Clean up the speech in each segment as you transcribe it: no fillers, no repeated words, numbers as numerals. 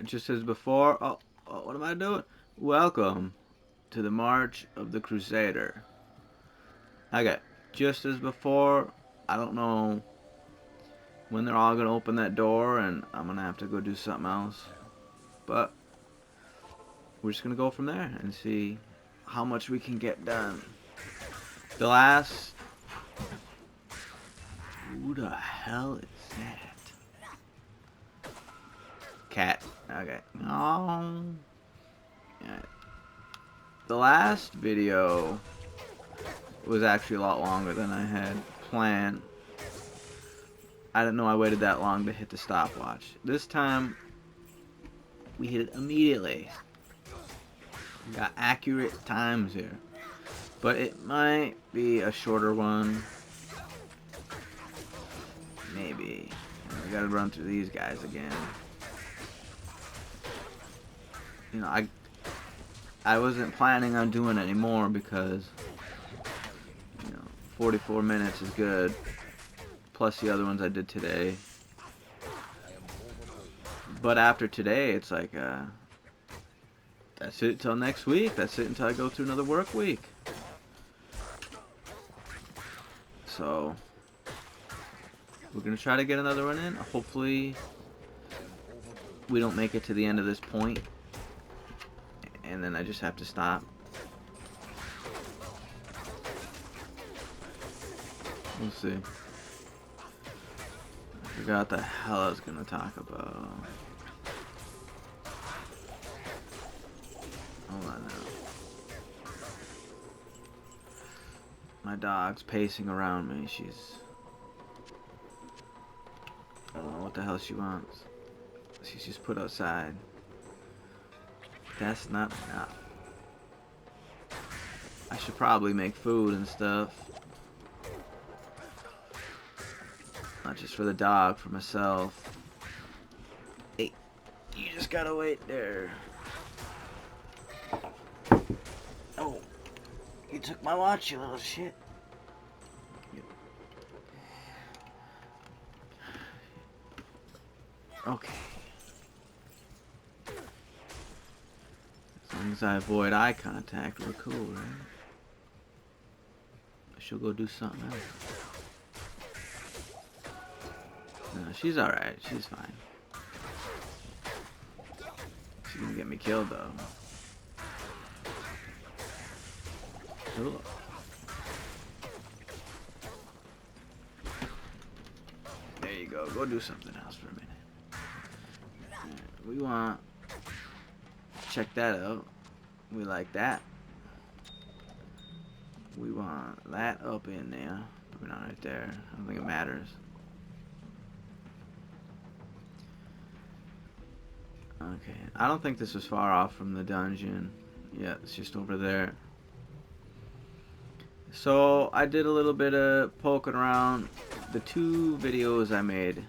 Alright, just as before. Oh, what am I doing? Welcome to the March of the Crusader. Okay, just as before. I don't know when they're all gonna open that door, and I'm gonna have to go do something else. But we're just gonna go from there and see how much we can get done. The last. Who the hell is that? Cat. Okay. Oh. Yeah. The last video was actually a lot longer than I had planned. I didn't know I waited that long to hit the stopwatch. This time, we hit it immediately. We got accurate times here. But it might be a shorter one. Maybe. We gotta run through these guys again. You know, I wasn't planning on doing any more because, 44 minutes is good. Plus the other ones I did today. But after today, it's like, that's it until next week. That's it until I go through another work week. So, we're going to try to get another one in. Hopefully, we don't make it to the end of this point. And then I just have to stop. We'll see. I forgot what the hell I was going to talk about. Hold on now. My dog's pacing around me. I don't know what the hell she wants. She's just put outside. That's not enough. I should probably make food and stuff. Not just for the dog, for myself. Hey, you just gotta wait there. Oh, you took my watch, you little shit. Okay. As long as I avoid eye contact, we're cool, right? She'll go do something else. No, she's alright. She's fine. She's gonna get me killed, though. Cool. There you go. Go do something else for a minute. We want... Check that out. We like that. We want that up in there. Probably not right there. I don't think it matters. Okay. I don't think this was far off from the dungeon. Yeah, it's just over there. So, I did a little bit of poking around. The 2 videos I made,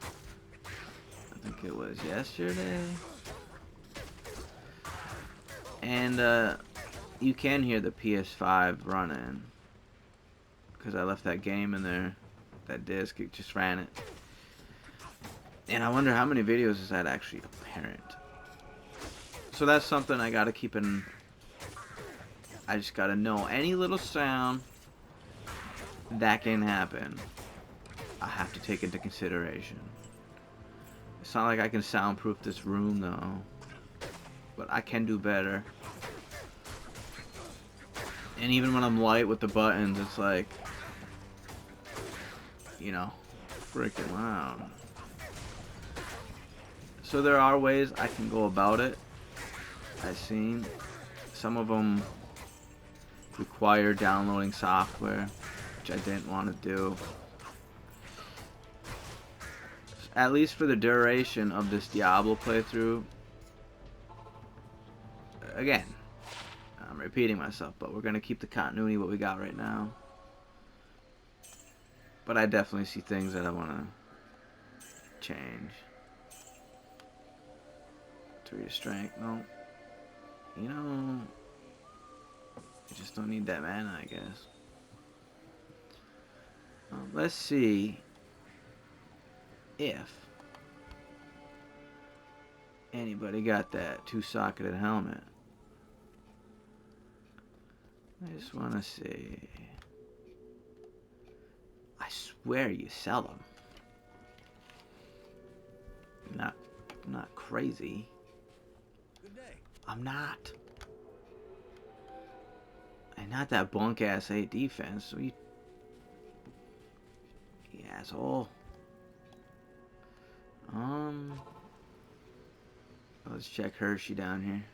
I think it was yesterday. And, you can hear the PS5 running. Because I left that game in there. That disc, it just ran it. And I wonder how many videos is that actually apparent. So that's something I gotta keep in. I just gotta know any little sound that can happen. I have to take into consideration. It's not like I can soundproof this room though. But I can do better. And even when I'm light with the buttons, it's like, freaking loud. So there are ways I can go about it. I've seen some of them require downloading software, which I didn't want to do. At least for the duration of this Diablo playthrough. Again, I'm repeating myself, but we're going to keep the continuity what we got right now. But I definitely see things that I want to change. 3 to strength, no. You just don't need that mana, I guess. Let's see if Anybody got that 2-socketed helmet? I just want to see. I swear you sell them. Not crazy. Good day. I'm not. And not that bunk ass 8 defense. You asshole. Let's check Hershey down here.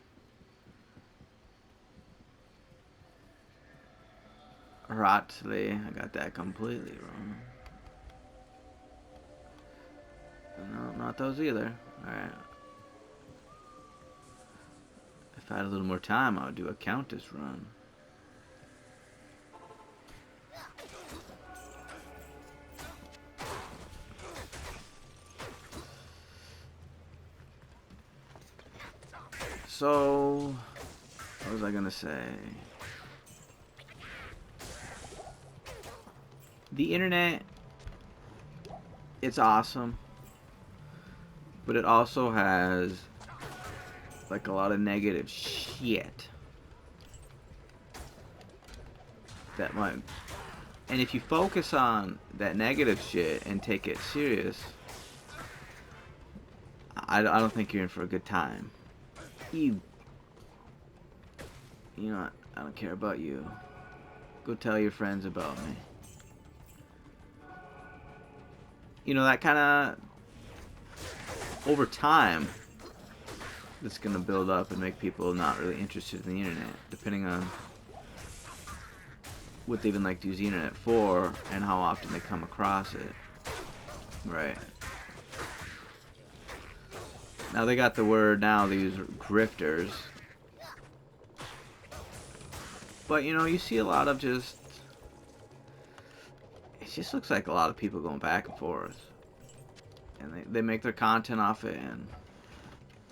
Rotley, I got that completely wrong. No, not those either. Alright. If I had a little more time, I would do a Countess run. So, what was I gonna say? The internet, it's awesome, but it also has like a lot of negative shit that might, and if you focus on that negative shit and take it serious, I don't think you're in for a good time. You know what? I don't care about you. Go tell your friends about me. You know, that kind of, over time, that's going to build up and make people not really interested in the internet, depending on what they even like to use the internet for and how often they come across it. Right. Now they got the word now, they use grifters. But, you know, you see a lot of just... It just looks like a lot of people going back and forth. And they make their content off it, and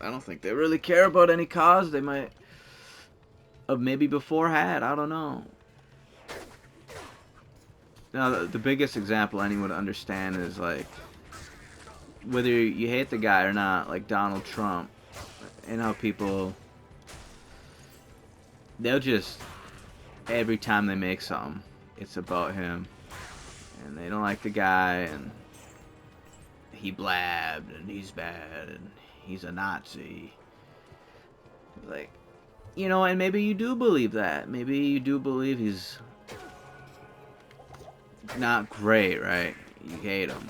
I don't think they really care about any cause they might have maybe before had. I don't know. Now, the biggest example anyone would understand is, like, whether you hate the guy or not, like Donald Trump, and how people, they'll just, every time they make something, it's about him, and they don't like the guy, and he blabbed, and he's bad, and he's a Nazi. Like, you know, and maybe you do believe that. Maybe you do believe he's not great, right? You hate him.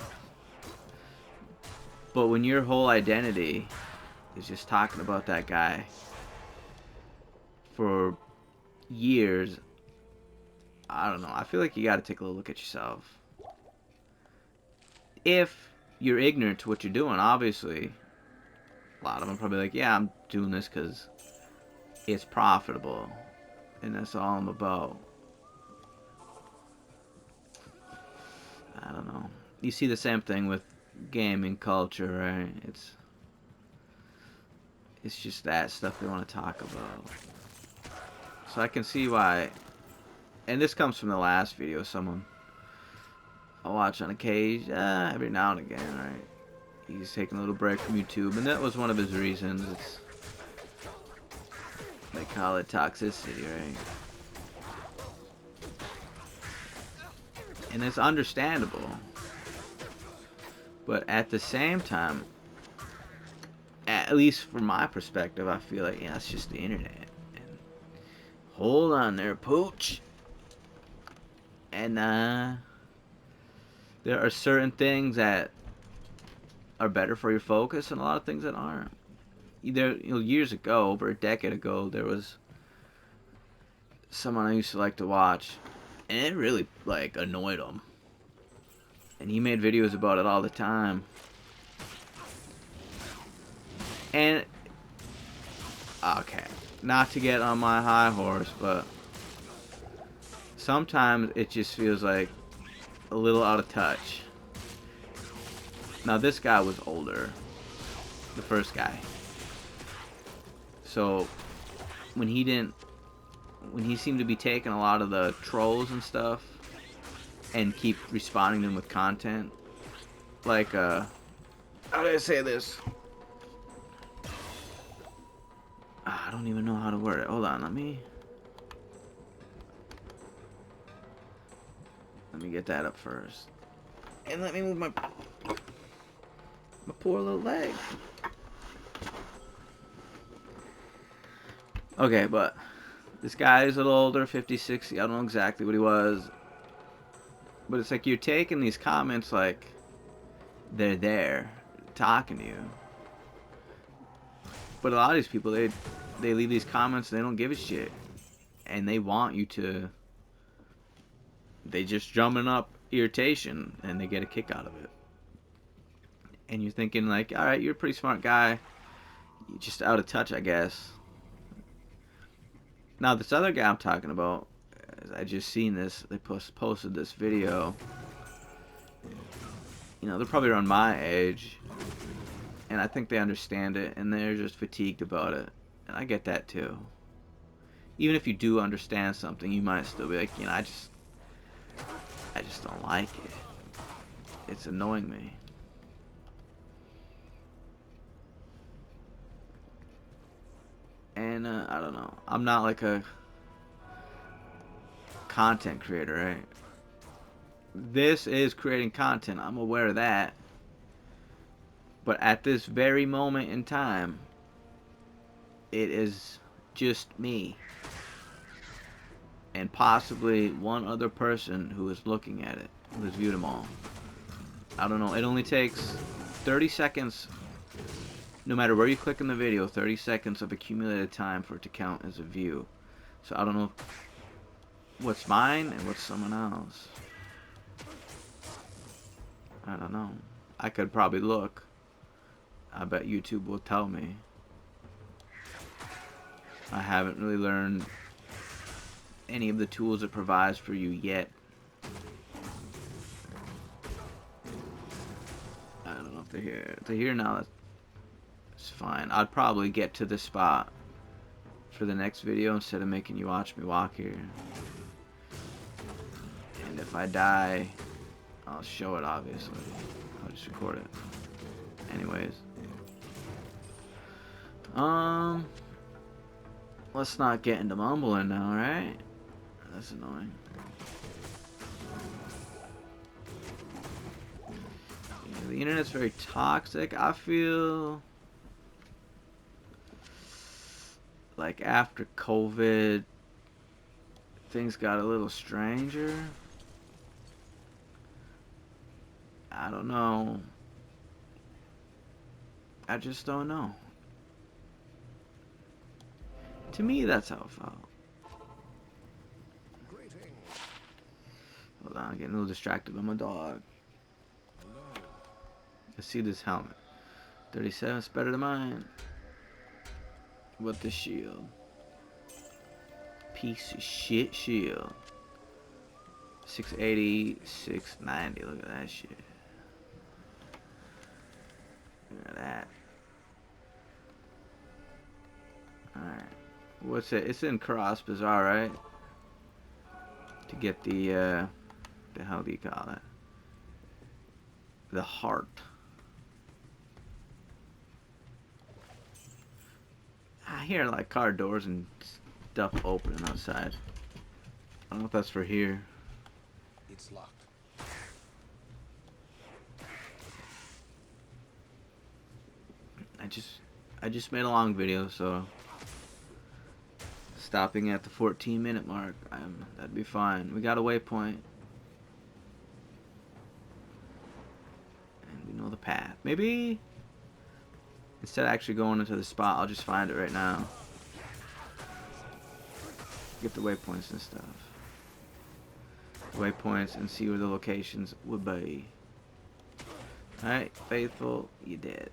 But when your whole identity is just talking about that guy for years, I don't know. I feel like you got to take a little look at yourself. If you're ignorant to what you're doing, obviously, a lot of them probably like, yeah, I'm doing this because it's profitable, and that's all I'm about. I don't know. You see the same thing with gaming culture, right? It's just that stuff they want to talk about. So I can see why, and this comes from the last video, someone I watch on occasion, every now and again, right? He's taking a little break from YouTube, and that was one of his reasons. It's, they call it toxicity, right? And it's understandable. But at the same time, at least from my perspective, I feel like, yeah, it's just the internet. And hold on there, pooch. And there are certain things that are better for your focus, and a lot of things that aren't. Either, you know, years ago, over a decade ago, there was someone I used to like to watch, and it really, like, annoyed him. And he made videos about it all the time. And, okay, not to get on my high horse, but sometimes it just feels like a little out of touch. Now, this guy was older, the first guy. So, when he seemed to be taking a lot of the trolls and stuff and keep responding to them with content, like, how do I say this? don't even know how to word it. Hold on, let me get that up first. And let me move my poor little leg. Okay, but this guy is a little older, 50, 60. I don't know exactly what he was. But it's like you're taking these comments like they're there talking to you. But a lot of these people, they leave these comments and they don't give a shit. And they want you to... They just drumming up irritation and they get a kick out of it. And you're thinking like, alright, you're a pretty smart guy. You're just out of touch, I guess. Now, this other guy I'm talking about, I just seen this. They posted this video. You know, they're probably around my age. And I think they understand it. And they're just fatigued about it. And I get that too. Even if you do understand something, you might still be like, you know, I just don't like it. It's annoying me. And I don't know. I'm not like a content creator, right? This is creating content. I'm aware of that. But at this very moment in time, it is just me. And possibly one other person who is looking at it, who has viewed them all. I don't know. It only takes 30 seconds. No matter where you click in the video, 30 seconds of accumulated time for it to count as a view. So I don't know what's mine and what's someone else. I don't know. I could probably look. I bet YouTube will tell me. I haven't really learned any of the tools it provides for you yet. I don't know if they're here. If they're here now, it's fine. I'd probably get to this spot for the next video instead of making you watch me walk here. And if I die, I'll show it, obviously. I'll just record it. Anyways. Let's not get into mumbling now, right? That's annoying. Yeah, the internet's very toxic. I feel like after COVID, things got a little stranger. I don't know. I just don't know. To me, that's how it felt. Hold on, I'm getting a little distracted by my dog. I see this helmet. 37 is better than mine. What the shield? Piece of shit shield. 680, 690. Look at that shit. Look at that. Alright. What's it? It's in Cross Bazaar, right? To get the hell do you call it? The heart. I hear like car doors and stuff opening outside. I don't know if that's for here. It's locked. I just made a long video, so stopping at the 14-minute mark, that'd be fine. We got a waypoint. And we know the path. Maybe instead of actually going into the spot, I'll just find it right now. Get the waypoints and stuff. Waypoints and see where the locations would be. Alright, faithful, you dead.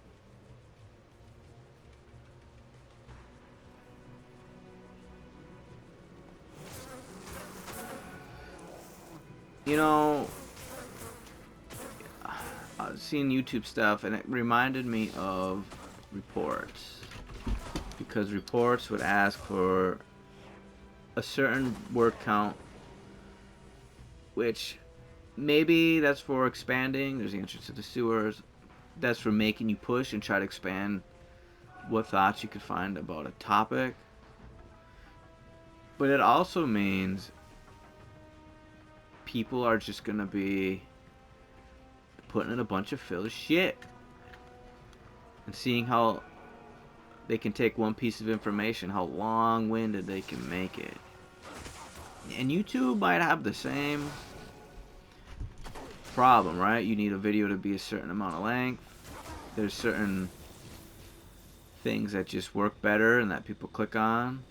You know, I've seen YouTube stuff and it reminded me of reports. Because reports would ask for a certain word count, which maybe that's for expanding. There's the entrance to the sewers. That's for making you push and try to expand what thoughts you could find about a topic. But it also means people are just gonna be putting in a bunch of filler shit and seeing how they can take one piece of information, how long-winded they can make it. And YouTube might have the same problem, right? You need a video to be a certain amount of length. There's certain things that just work better and that people click on.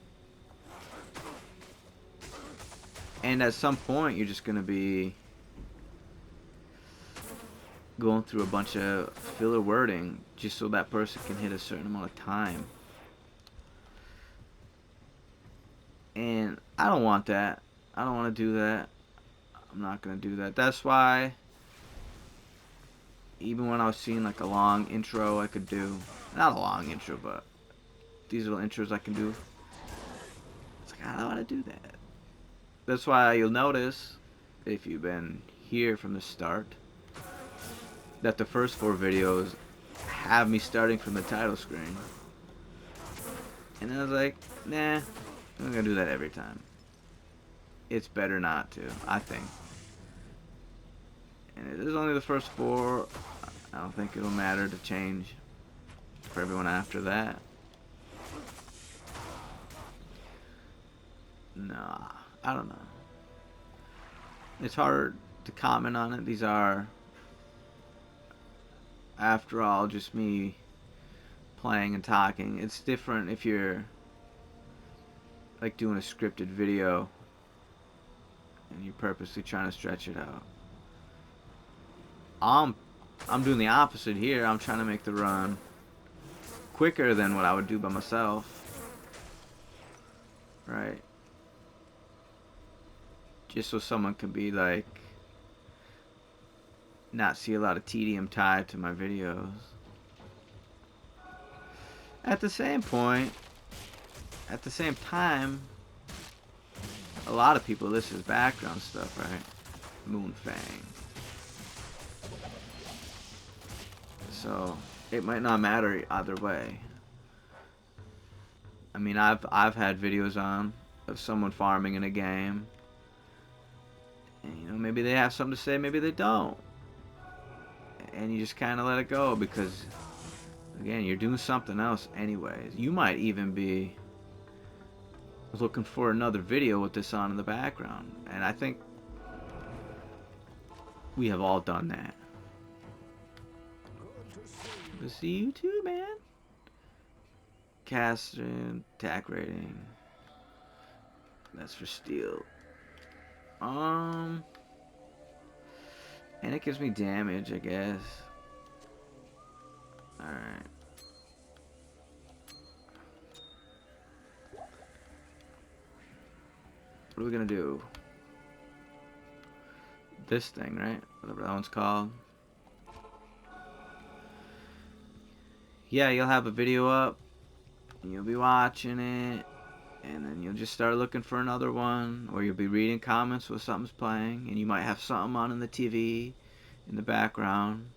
And at some point, you're just going to be going through a bunch of filler wording just so that person can hit a certain amount of time. And I don't want that. I don't want to do that. I'm not going to do that. That's why, even when I was seeing like a long intro I could do, not a long intro, but these little intros I can do, it's like, I don't want to do that. That's why you'll notice, if you've been here from the start, that the first 4 videos have me starting from the title screen. And I was like, nah, I'm not gonna do that every time. It's better not to, I think. And it is only the first 4. I don't think it'll matter to change for everyone after that. Nah, I don't know. It's hard to comment on it. These are, after all, just me playing and talking. It's different if you're like doing a scripted video and you're purposely trying to stretch it out. I'm doing the opposite here. I'm trying to make the run quicker than what I would do by myself. Right? Just so someone can be like, not see a lot of tedium tied to my videos. At the same time, a lot of people, this is background stuff, right? Moonfang. So it might not matter either way. I mean, I've had videos on of someone farming in a game, and you know, maybe they have something to say, maybe they don't, and you just kind of let it go because, again, you're doing something else anyways. You might even be looking for another video with this on in the background, and I think we have all done that. Good to see you too, man. Casting, attack rating. That's for steel. And it gives me damage, I guess. Alright. What are we gonna do? This thing, right? Whatever that one's called. Yeah, you'll have a video up, and you'll be watching it, and then you'll just start looking for another one, or you'll be reading comments while something's playing, and you might have something on in the TV in the background.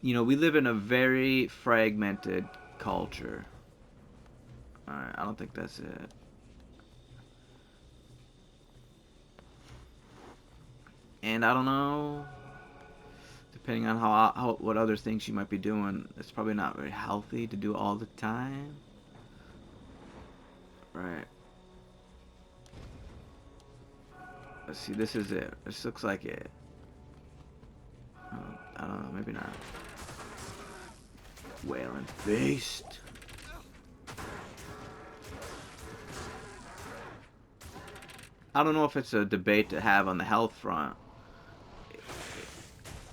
You know, we live in a very fragmented culture. Alright, I don't think that's it. And I don't know, depending on how what other things you might be doing, it's probably not very healthy to do all the time. Right. Let's see, this is it. This looks like it. I don't know, maybe not. Wailing Feast. I don't know if it's a debate to have on the health front.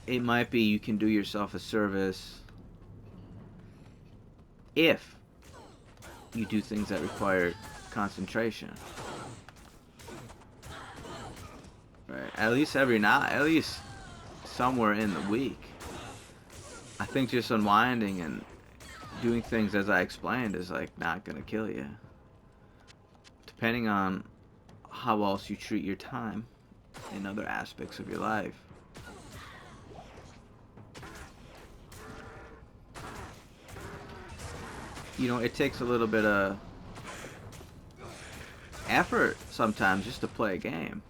It might be you can do yourself a service if you do things that require concentration. Right. At least somewhere in the week. I think just unwinding and doing things as I explained is like not gonna kill you. Depending on how else you treat your time in other aspects of your life. You know, it takes a little bit of effort sometimes just to play a game.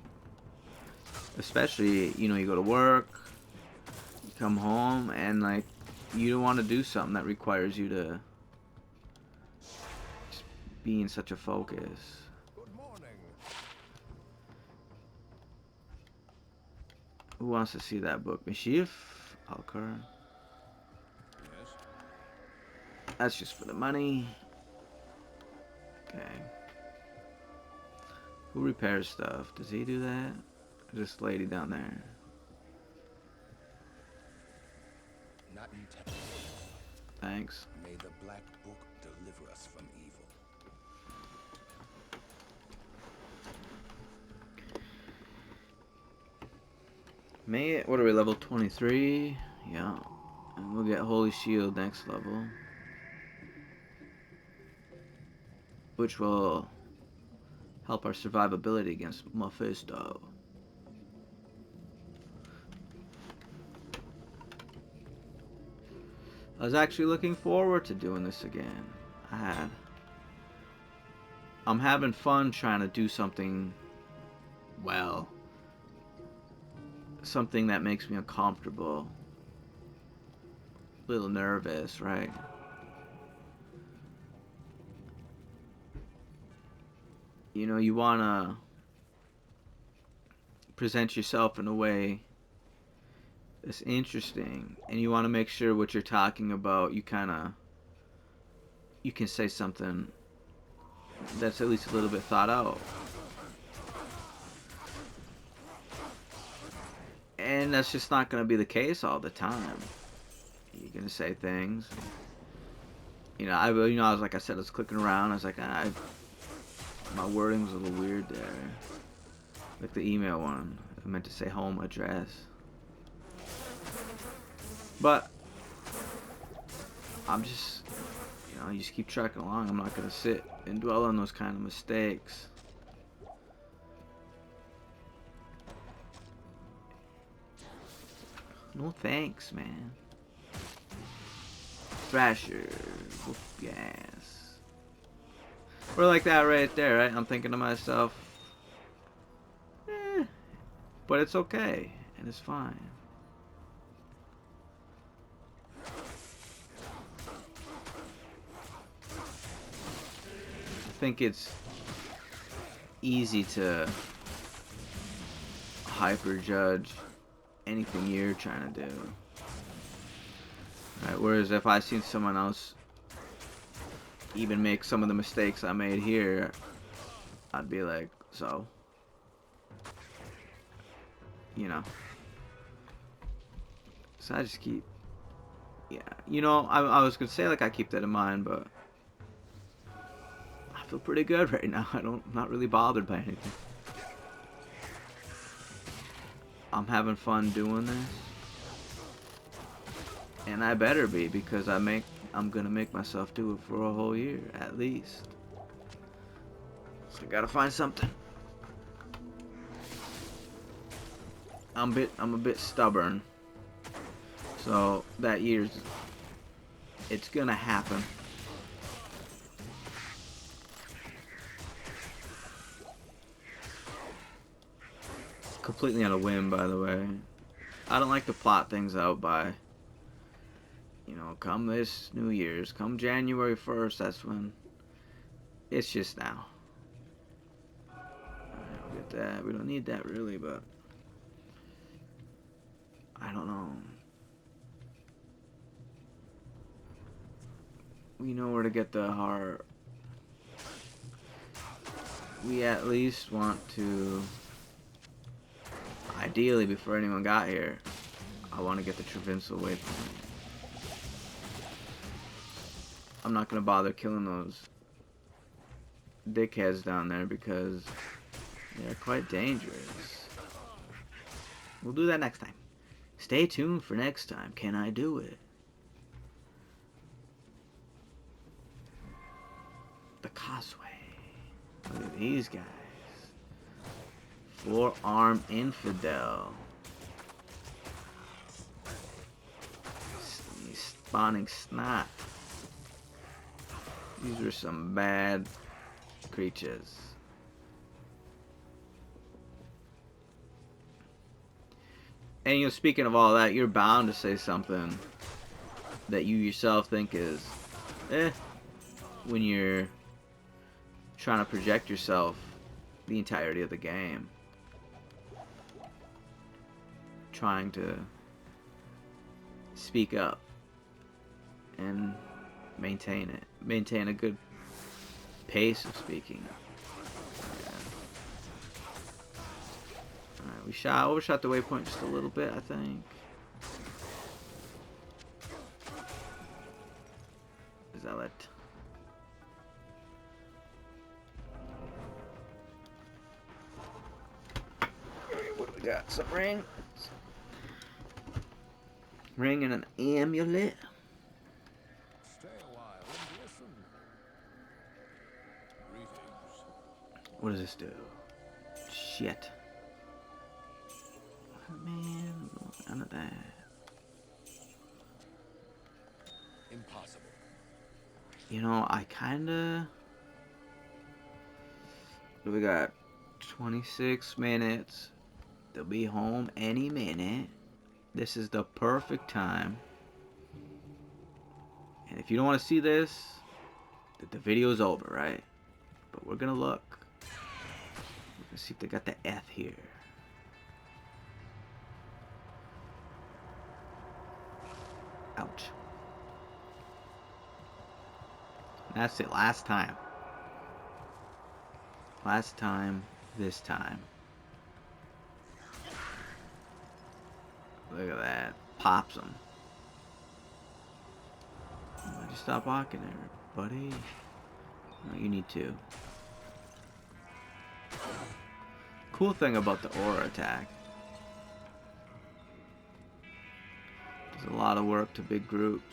Especially, you know, you go to work, you come home, and like you don't want to do something that requires you to just be in such a focus. Good morning. Who wants to see that book? Mischief? Alcar. Yes. That's just for the money. Okay. Who repairs stuff? Does he do that? Or this lady down there? Not in temple. Thanks. May the Black Book deliver us from evil. What are we, level 23? Yeah. And we'll get Holy Shield next level. Which will help our survivability against Mephisto. I was actually looking forward to doing this again. I'm having fun trying to do something well. Something that makes me uncomfortable. A little nervous, right? You know, you want to present yourself in a way that's interesting, and you want to make sure what you're talking about, you can say something that's at least a little bit thought out. And that's just not going to be the case all the time. You're going to say things. You know, I was like I said, I was clicking around. I was like, my wording was a little weird there. Like the email one. I meant to say home address. But I'm just, you know, you just keep tracking along. I'm not going to sit and dwell on those kind of mistakes. No thanks, man. Thrasher. Whoop gas. We're like that right there, right? I'm thinking to myself, but it's okay. And it's fine. I think it's easy to hyper judge anything you're trying to do. Right? Whereas if I seen someone else even make some of the mistakes I made here, I'd be like, so, you know. So I just keep, yeah. You know, I was gonna say like I keep that in mind, but I feel pretty good right now. I'm not really bothered by anything. I'm having fun doing this, and I better be, because I'm gonna make myself do it for a whole year at least. So I gotta find something. I'm a bit stubborn, so that it's gonna happen. Completely on a whim, by the way. I don't like to plot things out by, you know, come this New Year's, come January 1st, that's when. It's just now. Alright, I'll get that. We don't need that really, but I don't know. We know where to get the heart. We at least want to, ideally before anyone got here, I want to get the Travinsal waypoint. I'm not going to bother killing those dickheads down there because they're quite dangerous. We'll do that next time. Stay tuned for next time. Can I do it? The Causeway. Look at these guys. Four-armed infidel. He's spawning snot. These are some bad creatures. And you know, speaking of all that, you're bound to say something that you yourself think is when you're trying to project yourself the entirety of the game. Trying to speak up and maintain it. Maintain a good pace of speaking. Alright, we overshot the waypoint just a little bit, I think. Is that it? What do we got? Some ring? Ring and an amulet. Stay a while and listen. Greetings. What does this do? Shit. Man, none of that. Impossible. You know, I kinda... We got 26 minutes. They'll be home any minute. This is the perfect time. And if you don't want to see this, the video's over, right? But we're gonna look. We're gonna see if they got the F here. Ouch. That's it, last time. Last time, this time. Look at that. Pops them. Why'd you stop walking there, buddy? No, you need to. Cool thing about the aura attack. There's a lot of work to big groups.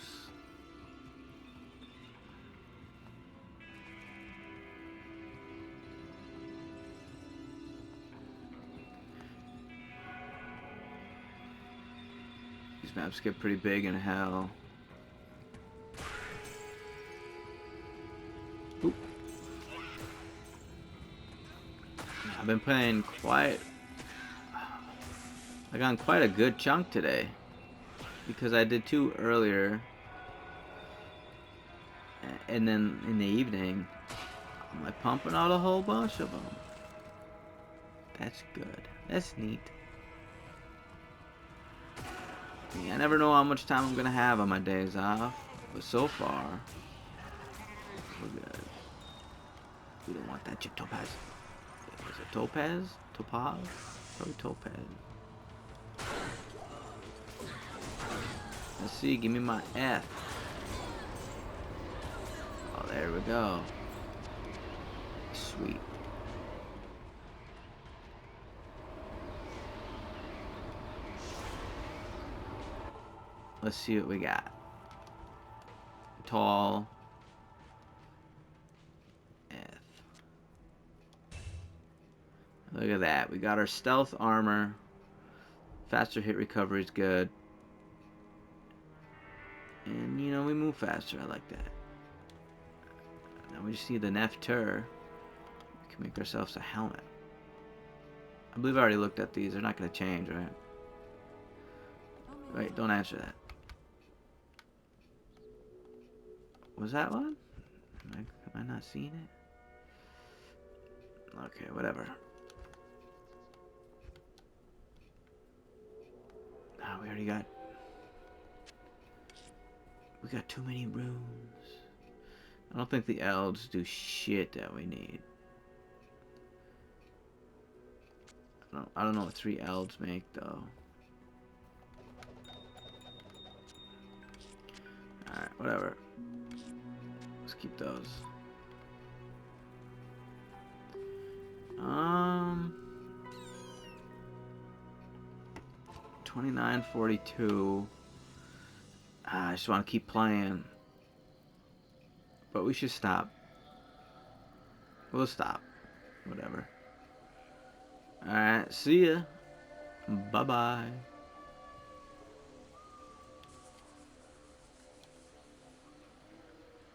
These maps get pretty big in hell. Oop. I've been playing I got quite a good chunk today. Because I did 2 earlier. And then in the evening, I'm like pumping out a whole bunch of them. That's good. That's neat. I never know how much time I'm gonna have on my days off, but so far, we're good. We don't want that chip topaz. Is it topaz? Topaz? Probably topaz. Let's see, give me my F. Oh, there we go. Sweet. Let's see what we got. Tall. F. Look at that. We got our stealth armor. Faster hit recovery is good. And, you know, we move faster. I like that. Now we just need the Nefter. We can make ourselves a helmet. I believe I already looked at these. They're not going to change, right? Wait, don't answer that. Was that one? Am I not seeing it? Okay, whatever. Ah, we already got... We got too many rooms. I don't think the elves do shit that we need. I don't know what 3 elves make, though. Alright, whatever. Let's keep those. 29:42. I just want to keep playing. But we should stop. We'll stop. Whatever. Alright, see ya. Bye-bye.